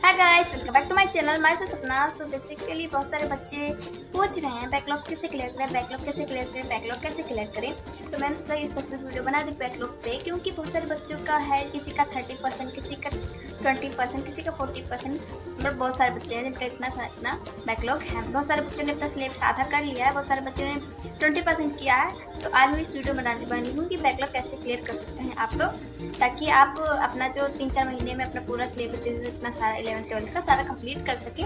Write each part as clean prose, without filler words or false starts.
Hi guys, welcome back to my channel. मैं से सपना। तो बेसिकली बहुत सारे बच्चे पूछ रहे हैं बैकलॉग कैसे क्लियर करें, बैकलॉग कैसे क्लियर करें, बैकलॉग कैसे क्लियर करें। तो मैंने सोचा ये स्पेसिफिक वीडियो बना दी बैकलॉग पे, क्योंकि बहुत सारे बच्चों का है, किसी का 30%, किसी का 20%, किसी का 40%, मतलब बहुत सारे बच्चे हैं जिनका इतना बैकलॉग है। बहुत सारे बच्चों ने अपना सिलेबस आधा कर लिया है, बहुत सारे बच्चों ने 20% किया है। तो आज मैं इस वीडियो बनी हूँ कि बैकलॉग कैसे क्लियर कर सकते हैं आप लोग, ताकि आप अपना जो 3-4 महीने में अपना पूरा सिलेबस जो इतना सारा 11th-12th का सारा कंप्लीट कर सके।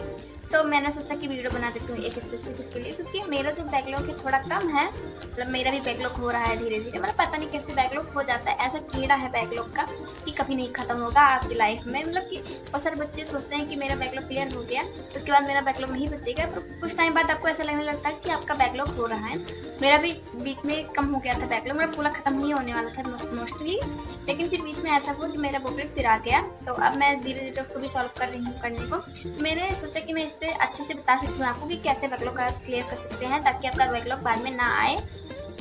तो मैंने सोचा कि वीडियो बना देती हूँ एक स्पेसिफिक इसके लिए, क्योंकि मेरा जो बैकलॉग है थोड़ा कम है। मतलब मेरा भी बैकलॉग हो रहा है धीरे धीरे, मतलब पता नहीं कैसे बैकलॉग हो जाता है। ऐसा कीड़ा है बैकलॉग का कि कभी नहीं खत्म होगा आपकी लाइफ में। मतलब कि बहुत सारे बच्चे सोचते हैं कि मेरा बैकलॉग क्लियर हो गया, उसके बाद मेरा बैकलॉग नहीं बचेगा, पर कुछ टाइम बाद आपको ऐसा लगने लगता है कि आपका बैकलॉग हो रहा है। मेरा भी बीच में कम हो गया था बैकलॉग, मेरा पूरा खत्म नहीं होने वाला था मोस्टली, लेकिन फिर बीच में ऐसा हुआ कि मेरा बैकलॉग फिर आ गया। तो अब मैं धीरे धीरे उसको भी सॉल्व कर रही हूँ करने को। मैंने सोचा कि मैं इस पर अच्छे से बता सकती हूँ आपको कि कैसे बैकलॉग क्लियर कर सकते हैं, ताकि आपका बैकलॉग बाद में ना आए।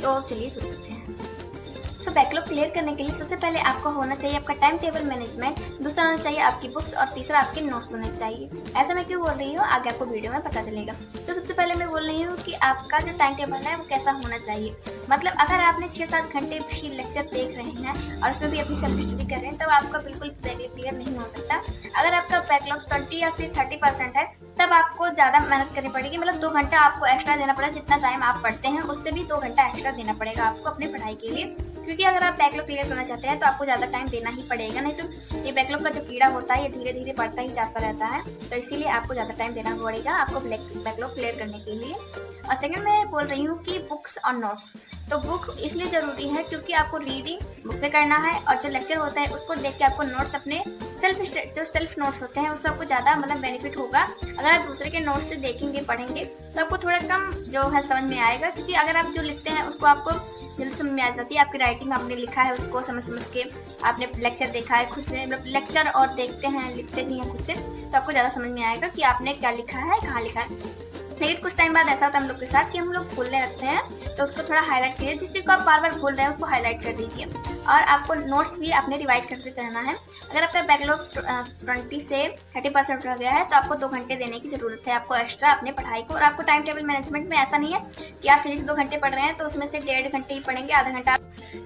तो चलिए शुरू करते हैं। सो बैकलॉग क्लियर करने के लिए सबसे पहले आपको होना चाहिए आपका टाइम टेबल मैनेजमेंट, दूसरा होना चाहिए आपकी बुक्स, और तीसरा आपके नोट्स होने चाहिए। ऐसा मैं क्यों बोल रही हूँ आगे आपको वीडियो में पता चलेगा। तो सबसे पहले मैं बोल रही हूँ कि आपका जो टाइम टेबल है वो कैसा होना चाहिए। मतलब अगर आपने 6-7 घंटे भी लेक्चर देख रहे हैं और उसमें भी अपनी सेल्फ स्टडी कर रहे हैं, तब आपका बिल्कुल बैकलॉग क्लियर नहीं हो सकता। अगर आपका बैकलॉग 20 या फिर 30% है, तब आपको ज़्यादा मेहनत करनी पड़ेगी। मतलब 2 घंटा आपको एक्स्ट्रा देना पड़ेगा। जितना टाइम आप पढ़ते हैं उससे भी 2 घंटा एक्स्ट्रा देना पड़ेगा आपको अपनी पढ़ाई के लिए, क्योंकि अगर आप बैकलॉग क्लियर करना चाहते हैं तो आपको ज़्यादा टाइम देना ही पड़ेगा। नहीं तो ये बैकलॉग का जो कीड़ा होता है ये धीरे धीरे बढ़ता ही जाता रहता है। तो इसीलिए आपको ज़्यादा टाइम देना पड़ेगा आपको बैकलॉग क्लियर करने के लिए। और सेकंड मैं बोल रही हूँ कि बुक्स और नोट्स। तो बुक इसलिए ज़रूरी है क्योंकि आपको रीडिंग बुक से करना है, और जो लेक्चर होता है उसको देख के आपको नोट्स अपने सेल्फ नोट्स होते हैं उससे आपको ज़्यादा मतलब बेनिफिट होगा। अगर आप दूसरे के नोट्स से देखेंगे पढ़ेंगे तो आपको थोड़ा कम जो है समझ में आएगा, क्योंकि अगर आप जो लिखते हैं उसको आपको जल्दी समझ में आ जाती है। आपकी राइटिंग आपने लिखा है उसको समझ के, आपने लेक्चर देखा है खुद से, मतलब लेक्चर और देखते हैं लिखते भी हैं खुद से, तो आपको ज़्यादा समझ में आएगा कि आपने क्या लिखा है, कहाँ लिखा है। लेकिन कुछ टाइम बाद ऐसा होता है हम लोग के साथ कि हम लोग भूलने लगते हैं, तो उसको थोड़ा हाईलाइट कीजिए। जिस चीज़ को आप बार बार भूल रहे हैं उसको हाईलाइट कर दीजिए। और आपको नोट्स भी अपने रिवाइज करते रहना है। अगर आपका बैकलॉग 20 से 30% रह गया है तो आपको 2 घंटे देने की ज़रूरत है आपको एक्स्ट्रा अपने पढ़ाई को। और आपको टाइम टेबल मैनेजमेंट में ऐसा नहीं है कि आप फिजिक्स 2 घंटे पढ़ रहे हैं तो उसमें से 1.5 घंटे ही पढ़ेंगे, आधा घंटा।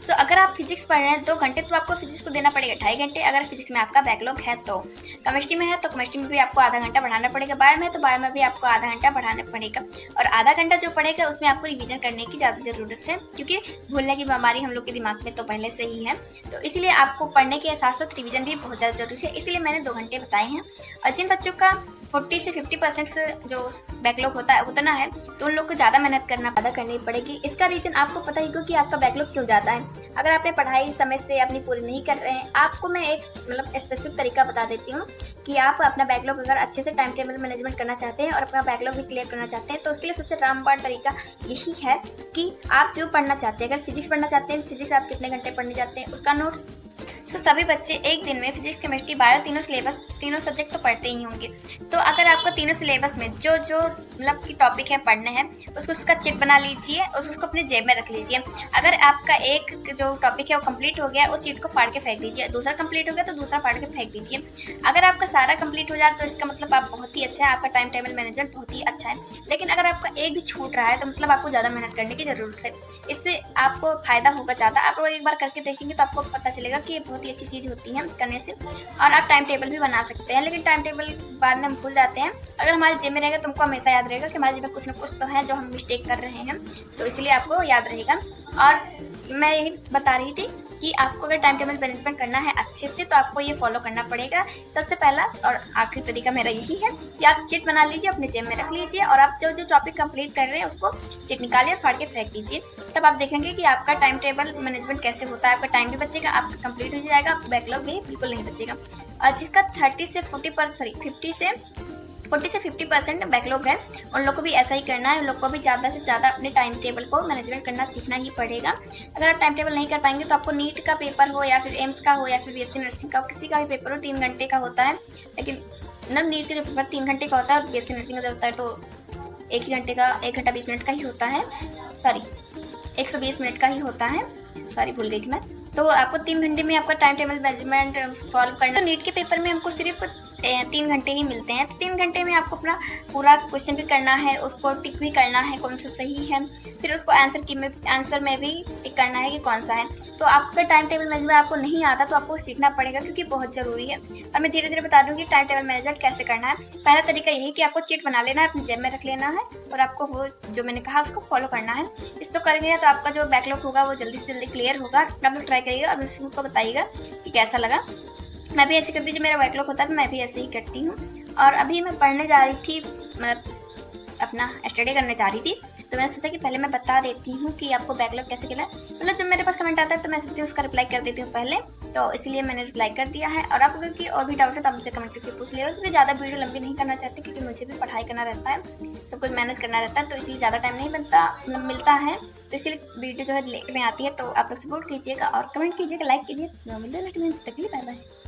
सो अगर आप फिजिक्स पढ़ रहे हैं 2 घंटे तो आपको फिजिक्स को देना पड़ेगा 2.5 घंटे, अगर फिजिक्स में आपका बैकलॉग है तो। केमिस्ट्री में है तो केमिस्ट्री में भी आपको आधा घंटा बढ़ाना पड़ेगा, बायो में है तो बायो में भी आपको आधा घंटा बढ़ाना पड़ेगा। और आधा घंटा जो पड़ेगा उसमें आपको रिवीजन करने की ज़्यादा ज़रूरत है, क्योंकि भूलने की बीमारी हम लोग के दिमाग में तो पहले से ही है। तो इसलिए आपको पढ़ने के साथ साथ रिवीजन भी बहुत ज़्यादा जरूरी है, इसलिए मैंने 2 घंटे बताए हैं। और जिन बच्चों का 40 से 50% से जो बैकलॉग होता है उतना है, तो उन लोग को ज़्यादा मेहनत करनी पड़ेगी। इसका रीज़न आपको पता ही होगा कि आपका बैकलॉग क्यों जाता है। अगर आपने पढ़ाई समय से अपनी पूरी नहीं कर रहे हैं, आपको मैं एक मतलब स्पेसिफिक तरीका बता देती हूँ कि आप अपना बैकलॉग अगर अच्छे से टाइम टेबल मैनेजमेंट करना चाहते हैं और अपना बैकलॉग भी क्लियर करना चाहते हैं, तो उसके लिए सबसे रामबाण तरीका यही है कि आप जो पढ़ना चाहते हैं, अगर फिजिक्स पढ़ना चाहते हैं, फिजिक्स आप कितने घंटे पढ़ने जाते हैं उसका नोट्स। सो सभी बच्चे एक दिन में फिजिक्स केमिस्ट्री बायो तीनों सब्जेक्ट तो पढ़ते ही होंगे। तो अगर आपको तीनों सिलेबस में जो मतलब की टॉपिक है पढ़ने हैं उसका चिट बना लीजिए और उसको अपने जेब में रख लीजिए। अगर आपका एक जो टॉपिक है वो कंप्लीट हो गया, उस चीट को फाड़ के फेंक दीजिए। दूसरा कंप्लीट हो गया तो दूसरा फाड़ के फेंक दीजिए। अगर आपका सारा कंप्लीट हो जाए तो इसका मतलब आप बहुत ही अच्छा है, आपका टाइम टेबल मैनेजमेंट बहुत ही अच्छा है। लेकिन अगर आपका एक भी छूट रहा है तो मतलब आपको ज़्यादा मेहनत करने की ज़रूरत है। इससे आपको फायदा होगा ज़्यादा। आप लोग एक बार करके देखेंगे तो आपको पता चलेगा कि ये बहुत ही अच्छी चीज़ होती है करने से। और आप टाइम टेबल भी बना सकते हैं, लेकिन टाइम टेबल बाद में हम भूल जाते हैं। अगर हमारे जेब में रहेगा तो हमको हमेशा याद रहेगा कि हमारे जेब में कुछ ना कुछ तो है जो हम मिस्टेक कर रहे हैं, तो इसलिए आपको याद रहेगा। और मैं यही बता रही थी कि आपको अगर टाइम टेबल मैनेजमेंट करना है अच्छे से तो आपको ये फॉलो करना पड़ेगा। सबसे पहला और आखिरी तरीका मेरा यही है कि आप चिट बना लीजिए, अपने जेब में रख लीजिए, और आप जो टॉपिक कंप्लीट कर रहे हैं उसको चिट निकालिए, फाड़ के फेंक दीजिए। तब आप देखेंगे कि आपका टाइम टेबल मैनेजमेंट कैसे होता है। आपका टाइम भी बचेगा, आपका कंप्लीट हो जाएगा, बैकलॉग भी बिल्कुल नहीं बचेगा। और जिसका 40 से 50% बैकलॉग है उन लोग को भी ऐसा ही करना है। उन लोग को भी ज़्यादा से ज़्यादा अपने टाइम टेबल को मैनेजमेंट करना सीखना ही पड़ेगा। अगर आप टाइम टेबल नहीं कर पाएंगे तो आपको नीट का पेपर हो या फिर एम्स का हो या फिर बीएससी नर्सिंग का, किसी का भी पेपर हो 3 घंटे का होता है। लेकिन मतलब नीट का जो पेपर 3 घंटे का होता है और बीएससी नर्सिंग का जो होता है तो 1 ही घंटे का, 1 घंटा 20 मिनट का ही होता है। 120 मिनट का ही होता है। भूल गई थी मैं। तो आपको 3 घंटे में आपका टाइम टेबल मैनेजमेंट सॉल्व करना। तो नीट के पेपर में हमको सिर्फ 3 घंटे ही मिलते हैं। तो 3 घंटे में आपको अपना पूरा क्वेश्चन भी करना है, उसको टिक भी करना है कौन सा सही है, फिर उसको आंसर में भी टिक करना है कि कौन सा है। तो आपका टाइम टेबल मैनेजमेंट आपको नहीं आता तो आपको सीखना पड़ेगा, क्योंकि बहुत ज़रूरी है। और मैं धीरे धीरे बता दूँगी टाइम टेबल मैनेजमेंट कैसे करना है। पहला तरीका यही कि आपको चीट बना लेना है, अपनी जेब में रख लेना है और आपको वो जो मैंने कहा उसको फॉलो करना है। इसको करेंगे तो आपका जो बैकलॉग होगा वो जल्दी से जल्दी क्लियर होगा। आप लोग ट्राई करिएगा और मुझको बताइएगा कि कैसा लगा। मैं भी ऐसे करती हूँ, जब मेरा बैकलॉग होता है तो मैं भी ऐसे ही करती हूँ। और अभी मैं पढ़ने जा रही थी, मतलब अपना स्टडी करने जा रही थी, तो मैंने सोचा कि पहले मैं बता देती हूँ कि आपको बैकलॉग कैसे मिला। मतलब जब मेरे पास कमेंट आता है तो मैं सोचती हूँ उसका रिप्लाई कर देती हूँ पहले, तो इसलिए मैंने रिप्लाई कर दिया है। और आपको की और भी डाउट है तो आप मुझसे कमेंट करके पूछ लेगा, क्योंकि ज़्यादा वीडियो लंबी नहीं करना चाहती, क्योंकि मुझे भी पढ़ाई करना रहता है, सब कुछ मैनेज करना रहता है, तो इसलिए ज़्यादा टाइम नहीं मिलता है। तो इसलिए वीडियो जो है लेट में आती है। तो आप लोग सपोर्ट कीजिएगा और कमेंट कीजिएगा, लाइक कीजिए। मिलते हैं नेक्स्ट वीडियो, तक के लिए बाय बाय।